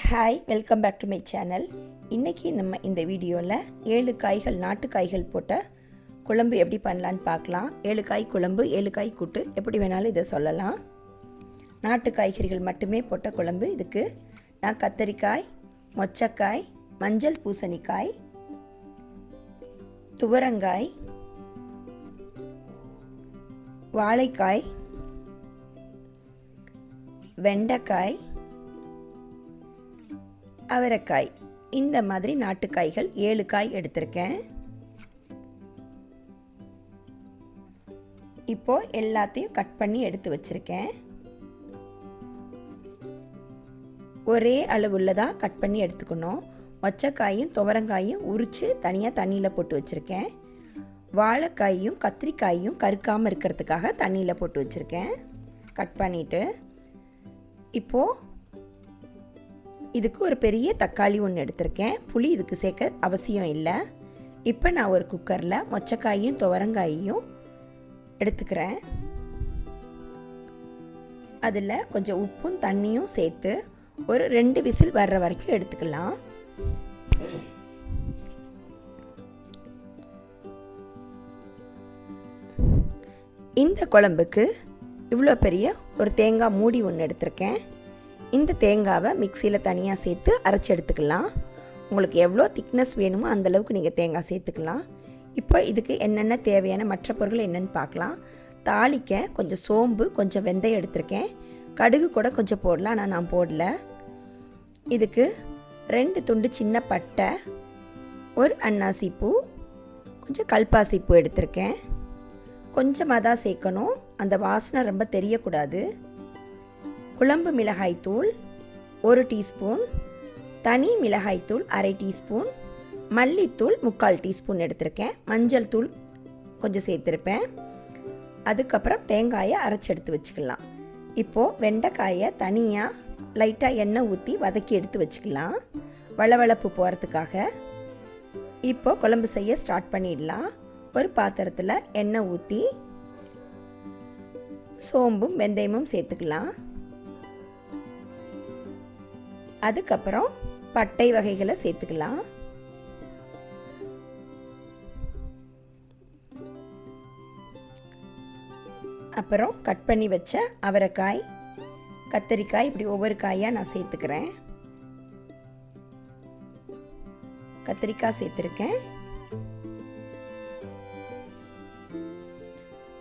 Hi, welcome back to my channel. இன்றைக்கி நம்ம இந்த வீடியோவில் 7 காய்கள் நாட்டு காய்கள் போட்ட குழம்பு எப்படி பண்ணலான்னு பார்க்கலாம். 7 காய் குழம்பு, 7 காய் கூட்டு, எப்படி வேணாலும் இதை சொல்லலாம். நாட்டு காய்கறிகள் மட்டுமே போட்ட குழம்பு. இதுக்கு நான் கத்தரிக்காய், மொச்சக்காய், மஞ்சள் பூசணிக்காய், துவரங்காய், வாழைக்காய், வெண்டைக்காய், அவரைக்காய், இந்த மாதிரி நாட்டுக்காய்கள் 7 காய் எடுத்திருக்கேன். இப்போ எல்லாத்தையும் கட் பண்ணி எடுத்து வச்சிருக்கேன். ஒரே அளவுள்ளதாக கட் பண்ணி எடுத்துக்கணும். மொச்சக்காயும் துவரங்காயும் உரித்து தனியாக தண்ணியில் போட்டு வச்சுருக்கேன். வாழைக்காயும் கத்திரிக்காயும் கருக்காமல் இருக்கிறதுக்காக தண்ணியில் போட்டு வச்சுருக்கேன். கட் பண்ணிவிட்டு இப்போது இதுக்கு ஒரு பெரிய தக்காளி ஒன்று எடுத்திருக்கேன். புளி இதுக்கு சேர்க்க அவசியம் இல்லை. இப்போ நான் ஒரு குக்கரில் மொச்சக்காயும் துவரங்காயையும் எடுத்துக்கிறேன். அதில் கொஞ்சம் உப்பும் தண்ணியும் சேர்த்து ஒரு 2 விசில் வர்ற வரைக்கும் எடுத்துக்கலாம். இந்த குழம்புக்கு இவ்வளோ பெரிய ஒரு தேங்காய் மூடி ஒன்று எடுத்திருக்கேன். இந்த தேங்காவை மிக்சியில் தனியாக சேர்த்து அரைச்சி எடுத்துக்கலாம். உங்களுக்கு எவ்வளோ திக்னஸ் வேணுமோ அந்தளவுக்கு நீங்கள் தேங்காய் சேர்த்துக்கலாம். இப்போ இதுக்கு என்னென்ன தேவையான மற்ற பொருட்கள் என்னென்னு பார்க்கலாம். தாளிக்க கொஞ்சம் சோம்பு, கொஞ்சம் வெந்தயம் எடுத்திருக்கேன். கடுகு கூட கொஞ்சம் போடலாம், ஆனால் நான் போடல. இதுக்கு 2 துண்டு சின்ன பட்டை, ஒரு அன்னாசி பூ, கொஞ்சம் கல்பாசி பூ எடுத்திருக்கேன். கொஞ்சமாக தான் சேர்க்கணும், அந்த வாசனை ரொம்ப தெரியக்கூடாது. குழம்பு மிளகாய்த்தூள் 1 டீஸ்பூன், தனி மிளகாய்த்தூள் 1/2 டீஸ்பூன், மல்லித்தூள் 3/4 டீஸ்பூன் எடுத்திருக்கேன். மஞ்சள் தூள் கொஞ்சம் சேர்த்துருப்பேன். அதுக்கப்புறம் தேங்காயை அரைச்சி எடுத்து வச்சுக்கலாம். இப்போது வெண்டைக்காயை தனியாக லைட்டாக எண்ணெய் ஊற்றி வதக்கி எடுத்து வச்சுக்கலாம், வளவளப்பு போகிறதுக்காக. இப்போ குழம்பு செய்ய ஸ்டார்ட் பண்ணிடலாம். ஒரு பாத்திரத்தில் எண்ணெய் ஊற்றி சோம்பும் வெந்தயமும் சேர்த்துக்கலாம். அதுக்கப்புறம் பட்டை வகைகளை சேர்த்துக்கலாம். அப்புறம் கட் பண்ணி வச்ச அவரைக்காய், கத்தரிக்காய், இப்படி ஒவ்வொரு காயாக நான் சேர்த்துக்கிறேன். கத்திரிக்காய் சேர்த்துருக்கேன்.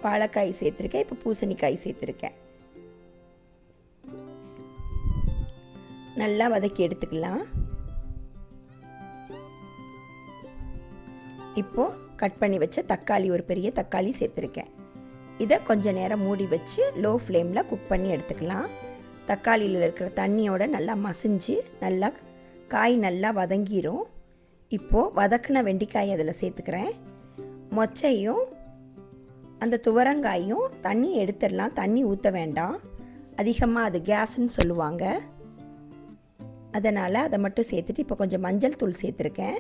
வாழைக்காய் சேர்த்துருக்கேன். இப்போ பூசணிக்காய் சேர்த்துருக்கேன். நல்லா வதக்கி எடுத்துக்கலாம். இப்போது கட் பண்ணி வச்ச தக்காளி, ஒரு பெரிய தக்காளி சேர்த்துருக்கேன். இதை கொஞ்சம் நேரம் மூடி வச்சு லோ ஃப்ளேமில் குக் பண்ணி எடுத்துக்கலாம். தக்காளியில் இருக்கிற தண்ணியோட நல்லா மசிஞ்சு நல்லா காய் நல்லா வதங்கிரும். இப்போது வதக்கின வெண்டைக்காய் அதில் சேர்த்துக்கிறேன். மொச்சையும் அந்த துவரங்காயும் தண்ணி எடுத்துடலாம், தண்ணி ஊற்ற வேண்டாம். அதிகமாக அது கேஸ்ன்னு சொல்லுவாங்க, அதனால் அதை மட்டும் சேர்த்துட்டு இப்போ கொஞ்சம் மஞ்சள் தூள் சேர்த்துருக்கேன்.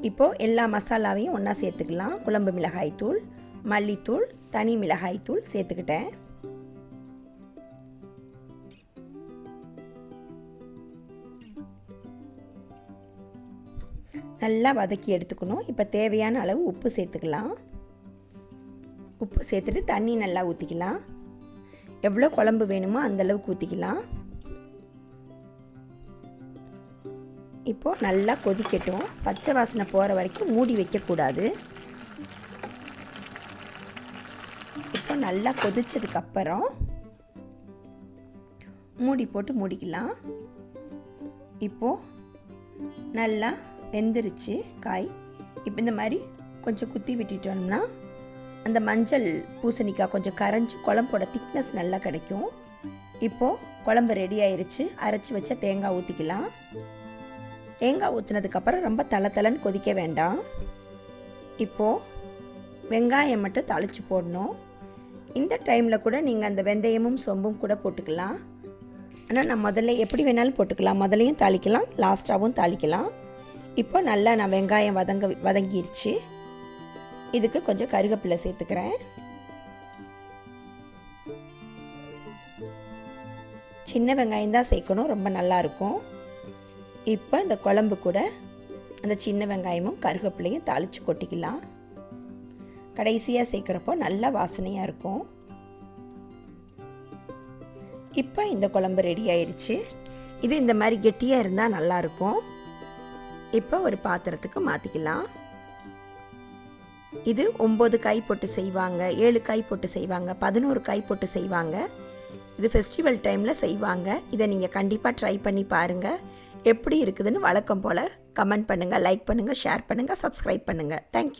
இப்போது எல்லா மசாலாவையும் ஒன்றா சேர்த்துக்கலாம். குழம்பு மிளகாய்த்தூள், மல்லித்தூள், தனி மிளகாய்த்தூள் சேர்த்துக்கிட்டேன். நல்லா வதக்கி எடுத்துக்கணும். இப்போ தேவையான அளவு உப்பு சேர்த்துக்கலாம். உப்பு சேர்த்துட்டு தண்ணி நல்லா ஊற்றிக்கலாம். எவ்வளோ குழம்பு வேணுமோ அந்தளவுக்கு ஊற்றிக்கலாம். இப்போது நல்லா கொதிக்கட்டும். பச்சை வாசனை போகிற வரைக்கும் மூடி வைக்கக்கூடாது. இப்போ நல்லா கொதிச்சதுக்கப்புறம் மூடி போட்டு மூடிக்கலாம். இப்போது நல்லா வெந்துருச்சு காய். இப்போ இந்த மாதிரி கொஞ்சம் குத்தி விட்டுட்டோம்னா அந்த மஞ்சள் பூசணிக்காய் கொஞ்சம் கரைஞ்சி குழம்போட திக்னஸ் நல்லா கிடைக்கும். இப்போது குழம்பு ரெடி ஆயிடுச்சு. அரைச்சி வச்ச தேங்காய் ஊற்றிக்கலாம். தேங்காய் ஊற்றினதுக்கப்புறம் ரொம்ப தளன்னு கொதிக்க வேண்டாம். இப்போது வெங்காயம் மட்டும் தாளித்து போடணும். இந்த டைமில் கூட நீங்கள் அந்த வெந்தயமும் சோம்பும் கூட போட்டுக்கலாம். ஆனால் நான் முதல்ல எப்படி வேணாலும் போட்டுக்கலாம். முதலையும் தாளிக்கலாம், லாஸ்ட்டாகவும் தாளிக்கலாம். இப்போ நல்லா நான் வெங்காயம் வதங்கிருச்சு. இதுக்கு கொஞ்சம் கருவேப்பிலை சேர்த்துக்கிறேன். சின்ன வெங்காயம் தான் சேர்க்கணும், ரொம்ப நல்லாயிருக்கும். இப்போ இந்த குழம்பு கூட அந்த சின்ன வெங்காயமும் கருவேப்பிலையும் தாளித்து கொட்டிக்கலாம். கடைசியாக சேர்க்குறப்போ நல்ல வாசனையாக இருக்கும். இப்போ இந்த குழம்பு ரெடி ஆயிடுச்சு. இது இந்த மாதிரி கெட்டியாக இருந்தால் நல்லாயிருக்கும். இப்போ ஒரு பாத்திரத்துக்கு மாற்றிக்கலாம். இது 9 காய் போட்டு செய்வாங்க, 7 காய் போட்டு செய்வாங்க, 11 காய் போட்டு செய்வாங்க. இது ஃபெஸ்டிவல் டைமில் செய்வாங்க. இதை நீங்கள் கண்டிப்பாக ட்ரை பண்ணி பாருங்கள். எப்படி இருக்குதுன்னு வழக்கம் போல் கமெண்ட் பண்ணுங்கள், லைக் பண்ணுங்கள், ஷேர் பண்ணுங்கள், சப்ஸ்கிரைப் பண்ணுங்கள். தேங்க்யூ.